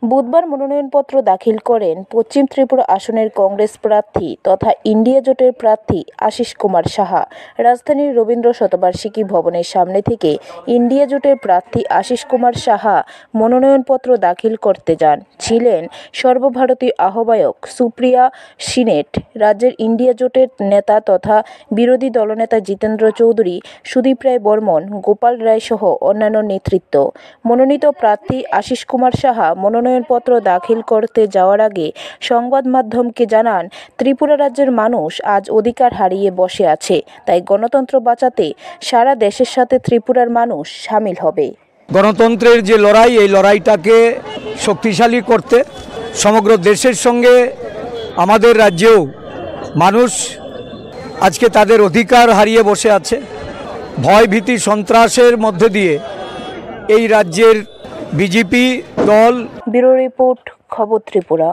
বুধবার মনোনয়নপত্র দাখিল করেন পশ্চিম ত্রিপুরা আসনের কংগ্রেস প্রার্থী তথা ইন্ডিয়া জোটের প্রার্থী আশিস কুমার সাহা। রাজধানীর রবীন্দ্র শতবার্ষিকী ভবনের সামনে থেকে ইন্ডিয়া জোটের প্রার্থী আশিস কুমার সাহা মনোনয়নপত্র দাখিল করতে যান। ছিলেন সর্বভারতীয় আহ্বায়ক সুপ্রিয়া সিনেট, রাজ্যের ইন্ডিয়া জোটের নেতা তথা বিরোধী দলনেতা জিতেন্দ্র চৌধুরী, সুদীপ রায় বর্মন, গোপাল রায় সহ অন্যান্য নেতৃত্ব। মনোনীত প্রার্থী আশিস কুমার সাহা মনোনয়নপত্র দাখিল করতে যাওয়ার আগে সংবাদ মাধ্যমকে জানান, ত্রিপুরা রাজ্যের মানুষ আজ অধিকার হারিয়ে বসে আছে, তাই গণতন্ত্র বাঁচাতে সারা দেশের সাথে ত্রিপুরার মানুষ সামিল হবে। গণতন্ত্রের যে লড়াই, এই লড়াইটাকে শক্তিশালী করতে সমগ্র দেশের সঙ্গে আমাদের রাজ্যেও মানুষ আজকে তাদের অধিকার হারিয়ে বসে আছে। ভয় ভীতি সন্ত্রাসের মধ্যে দিয়ে এই রাজ্যের বিজেপি দল। ব্যুরো রিপোর্ট, খবর ত্রিপুরা।